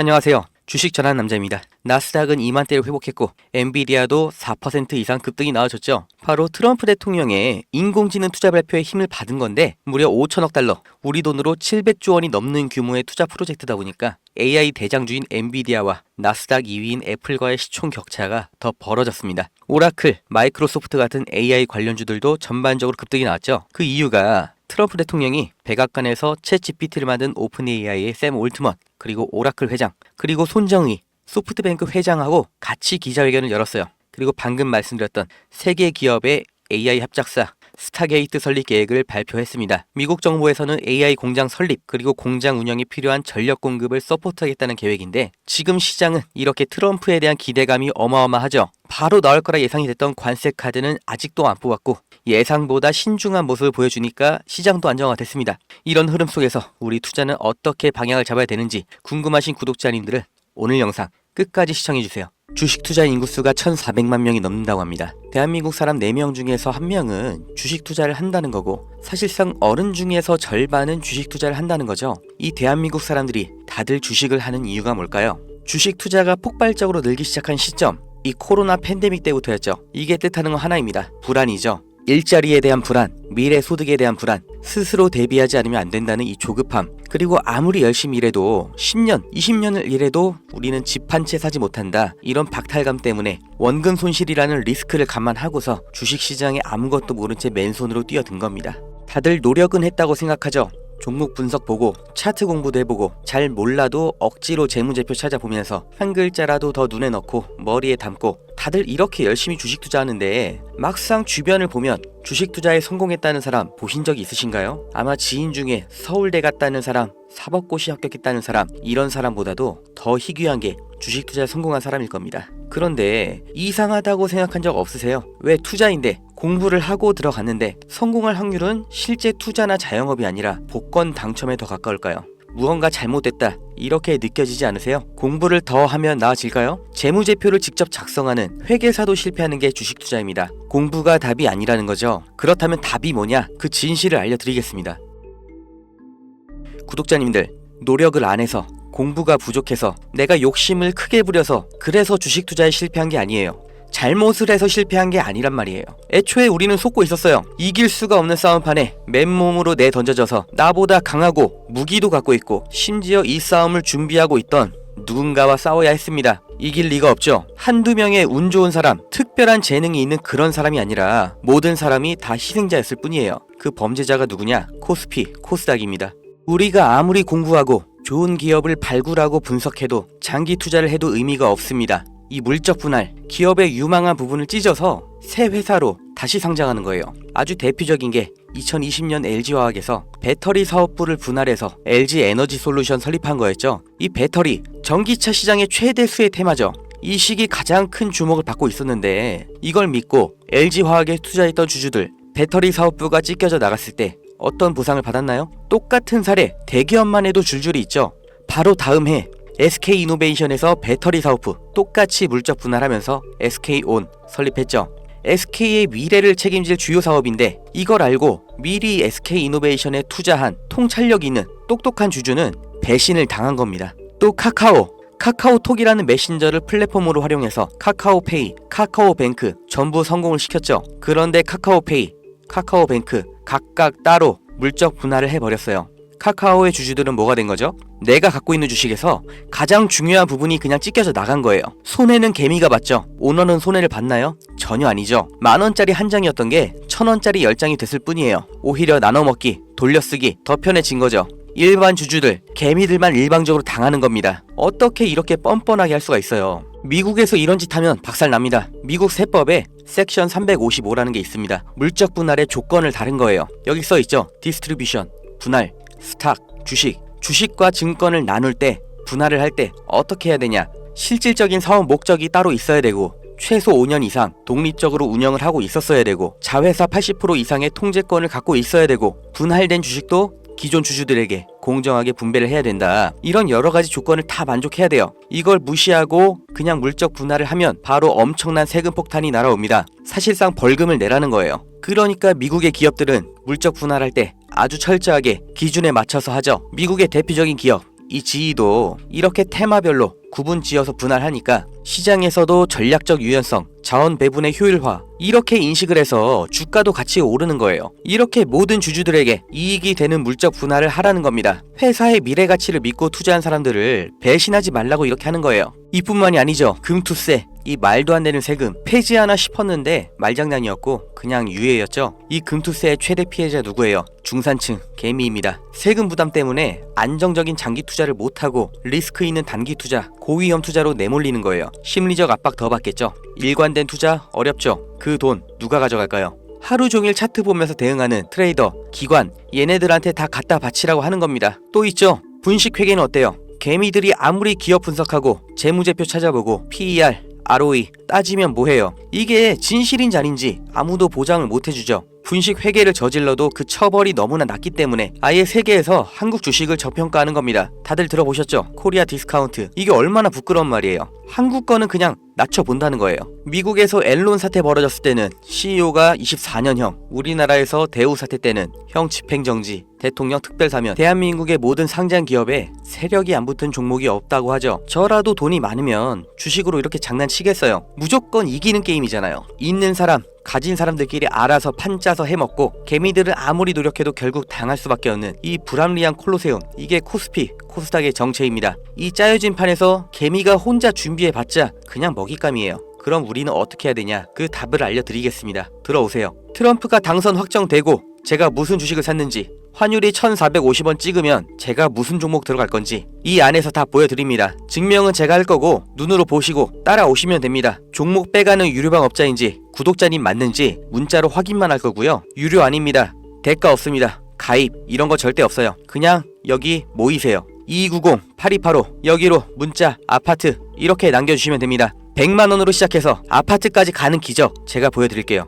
안녕하세요. 주식 전하는 남자입니다. 나스닥은 2만대를 회복했고 엔비디아도 4% 이상 급등이 나와줬죠. 바로 트럼프 대통령의 인공지능 투자 발표에 힘을 받은 건데 무려 5천억 달러, 우리 돈으로 700조 원이 넘는 규모의 투자 프로젝트다 보니까 AI 대장주인 엔비디아와 나스닥 2위인 애플과의 시총 격차가 더 벌어졌습니다. 오라클, 마이크로소프트 같은 AI 관련주들도 전반적으로 급등이 나왔죠. 그 이유가 트럼프 대통령이 백악관에서 챗 GPT를 만든 오픈 AI의 샘 올트먼, 그리고 오라클 회장, 그리고 손정의, 소프트뱅크 회장하고 같이 기자회견을 열었어요. 그리고 방금 말씀드렸던 세계 기업의 AI 합작사 스타게이트 설립 계획을 발표했습니다. 미국 정부에서는 AI 공장 설립 그리고 공장 운영에 필요한 전력 공급을 서포트하겠다는 계획인데 지금 시장은 이렇게 트럼프에 대한 기대감이 어마어마하죠. 바로 나올 거라 예상이 됐던 관세 카드는 아직도 안 뽑았고 예상보다 신중한 모습을 보여주니까 시장도 안정화됐습니다. 이런 흐름 속에서 우리 투자는 어떻게 방향을 잡아야 되는지 궁금하신 구독자님들은 오늘 영상 끝까지 시청해주세요. 주식 투자 인구수가 1,400만 명이 넘는다고 합니다. 대한민국 사람 4명 중에서 1명은 주식 투자를 한다는 거고 사실상 어른 중에서 절반은 주식 투자를 한다는 거죠. 이 대한민국 사람들이 다들 주식을 하는 이유가 뭘까요? 주식 투자가 폭발적으로 늘기 시작한 시점, 이 코로나 팬데믹 때부터였죠. 이게 뜻하는 건 하나입니다. 불안이죠. 일자리에 대한 불안, 미래 소득에 대한 불안, 스스로 대비하지 않으면 안 된다는 이 조급함, 그리고 아무리 열심히 일해도 10년, 20년을 일해도 우리는 집 한 채 사지 못한다. 이런 박탈감 때문에 원금 손실이라는 리스크를 감안하고서 주식시장에 아무것도 모른 채 맨손으로 뛰어든 겁니다. 다들 노력은 했다고 생각하죠. 종목 분석 보고 차트 공부도 해보고 잘 몰라도 억지로 재무제표 찾아보면서 한 글자라도 더 눈에 넣고 머리에 담고 다들 이렇게 열심히 주식 투자하는데 막상 주변을 보면 주식 투자에 성공했다는 사람 보신 적이 있으신가요? 아마 지인 중에 서울대 갔다는 사람, 사법고시 합격했다는 사람, 이런 사람보다도 더 희귀한 게 주식 투자에 성공한 사람일 겁니다. 그런데 이상하다고 생각한 적 없으세요? 왜 투자인데 공부를 하고 들어갔는데 성공할 확률은 실제 투자나 자영업이 아니라 복권 당첨에 더 가까울까요? 무언가 잘못됐다 이렇게 느껴지지 않으세요? 공부를 더 하면 나아질까요? 재무제표를 직접 작성하는 회계사도 실패하는 게 주식 투자입니다. 공부가 답이 아니라는 거죠. 그렇다면 답이 뭐냐? 그 진실을 알려드리겠습니다. 구독자님들, 노력을 안 해서 공부가 부족해서 내가 욕심을 크게 부려서 그래서 주식 투자에 실패한 게 아니에요. 잘못을 해서 실패한 게 아니란 말이에요. 애초에 우리는 속고 있었어요. 이길 수가 없는 싸움판에 맨몸으로 내던져져서 나보다 강하고 무기도 갖고 있고 심지어 이 싸움을 준비하고 있던 누군가와 싸워야 했습니다. 이길 리가 없죠. 한두 명의 운 좋은 사람, 특별한 재능이 있는 그런 사람이 아니라 모든 사람이 다 희생자였을 뿐이에요. 그 범죄자가 누구냐? 코스피, 코스닥입니다. 우리가 아무리 공부하고 좋은 기업을 발굴하고 분석해도 장기 투자를 해도 의미가 없습니다. 이 물적 분할, 기업의 유망한 부분을 찢어서 새 회사로 다시 상장하는 거예요. 아주 대표적인 게 2020년 LG화학에서 배터리 사업부를 분할해서 LG 에너지 솔루션 설립한 거였죠. 이 배터리, 전기차 시장의 최대 수혜 테마죠. 이 시기 가장 큰 주목을 받고 있었는데 이걸 믿고 LG화학에 투자했던 주주들, 배터리 사업부가 찢겨져 나갔을 때 어떤 보상을 받았나요? 똑같은 사례, 대기업만 해도 줄줄이 있죠. 바로 다음 해 SK이노베이션에서 배터리 사업부 똑같이 물적 분할하면서 SK온 설립했죠. SK의 미래를 책임질 주요 사업인데 이걸 알고 미리 SK이노베이션에 투자한 통찰력 있는 똑똑한 주주는 배신을 당한 겁니다. 또 카카오톡이라는 메신저를 플랫폼으로 활용해서 카카오페이, 카카오뱅크 전부 성공을 시켰죠. 그런데 카카오페이, 카카오뱅크 각각 따로 물적 분할을 해버렸어요. 카카오의 주주들은 뭐가 된 거죠? 내가 갖고 있는 주식에서 가장 중요한 부분이 그냥 찢겨져 나간 거예요. 손해는 개미가 봤죠. 오너는 손해를 봤나요? 전혀 아니죠. 10,000원짜리 한 장이었던 게 1,000원짜리 10장이 됐을 뿐이에요. 오히려 나눠먹기, 돌려쓰기 더 편해진 거죠. 일반 주주들, 개미들만 일방적으로 당하는 겁니다. 어떻게 이렇게 뻔뻔하게 할 수가 있어요? 미국에서 이런 짓 하면 박살납니다. 미국 세법에 섹션 355라는 게 있습니다. 물적 분할의 조건을 다른 거예요. 여기 써있죠. 디스트리뷰션, 분할, 스탁, 주식과 증권을 나눌 때, 분할을 할 때 어떻게 해야 되냐? 실질적인 사업 목적이 따로 있어야 되고 최소 5년 이상 독립적으로 운영을 하고 있었어야 되고 자회사 80% 이상의 통제권을 갖고 있어야 되고 분할된 주식도 기존 주주들에게 공정하게 분배를 해야 된다. 이런 여러 가지 조건을 다 만족해야 돼요. 이걸 무시하고 그냥 물적 분할을 하면 바로 엄청난 세금 폭탄이 날아옵니다. 사실상 벌금을 내라는 거예요. 그러니까 미국의 기업들은 물적 분할할 때 아주 철저하게 기준에 맞춰서 하죠. 미국의 대표적인 기업 이 지위도 이렇게 테마별로 구분 지어서 분할하니까 시장에서도 전략적 유연성, 자원 배분의 효율화 이렇게 인식을 해서 주가도 같이 오르는 거예요. 이렇게 모든 주주들에게 이익이 되는 물적 분할을 하라는 겁니다. 회사의 미래 가치를 믿고 투자한 사람들을 배신하지 말라고 이렇게 하는 거예요. 이뿐만이 아니죠. 금투세, 이 말도 안 되는 세금 폐지하나 싶었는데 말장난이었고 그냥 유예였죠. 이 금투세의 최대 피해자 누구예요? 중산층, 개미입니다. 세금 부담 때문에 안정적인 장기 투자를 못하고 리스크 있는 단기 투자, 고위험 투자로 내몰리는 거예요. 심리적 압박 더 받겠죠. 일관된 투자 어렵죠. 그 돈 누가 가져갈까요? 하루 종일 차트 보면서 대응하는 트레이더, 기관 얘네들한테 다 갖다 바치라고 하는 겁니다. 또 있죠. 분식회계는 어때요? 개미들이 아무리 기업 분석하고 재무제표 찾아보고 PER, ROE 따지면 뭐해요? 이게 진실인지 아닌지 아무도 보장을 못해주죠. 분식 회계를 저질러도 그 처벌이 너무나 낮기 때문에 아예 세계에서 한국 주식을 저평가하는 겁니다. 다들 들어보셨죠? 코리아 디스카운트. 이게 얼마나 부끄러운 말이에요. 한국 거는 그냥 낮춰본다는 거예요. 미국에서 엔론 사태 벌어졌을 때는 CEO가 24년형, 우리나라에서 대우 사태 때는 형 집행정지, 대통령 특별사면, 대한민국의 모든 상장 기업에 세력이 안 붙은 종목이 없다고 하죠. 저라도 돈이 많으면 주식으로 이렇게 장난치겠어요. 무조건 이기는 게임이잖아요. 있는 사람, 가진 사람들끼리 알아서 판 짜서 해먹고 개미들은 아무리 노력해도 결국 당할 수밖에 없는 이 불합리한 콜로세움, 이게 코스피, 코스닥의 정체입니다. 이 짜여진 판에서 개미가 혼자 준비해봤자 그냥 먹잇감이에요. 그럼 우리는 어떻게 해야 되냐? 그 답을 알려드리겠습니다. 들어오세요. 트럼프가 당선 확정되고 제가 무슨 주식을 샀는지, 환율이 1450원 찍으면 제가 무슨 종목 들어갈 건지 이 안에서 다 보여드립니다. 증명은 제가 할 거고 눈으로 보시고 따라오시면 됩니다. 종목 빼가는 유료방 업자인지 구독자님 맞는지 문자로 확인만 할 거고요. 유료 아닙니다. 대가 없습니다. 가입 이런 거 절대 없어요. 그냥 여기 모이세요. 2290-8285 여기로 문자, 아파트 이렇게 남겨주시면 됩니다. 100만원으로 시작해서 아파트까지 가는 기적 제가 보여드릴게요.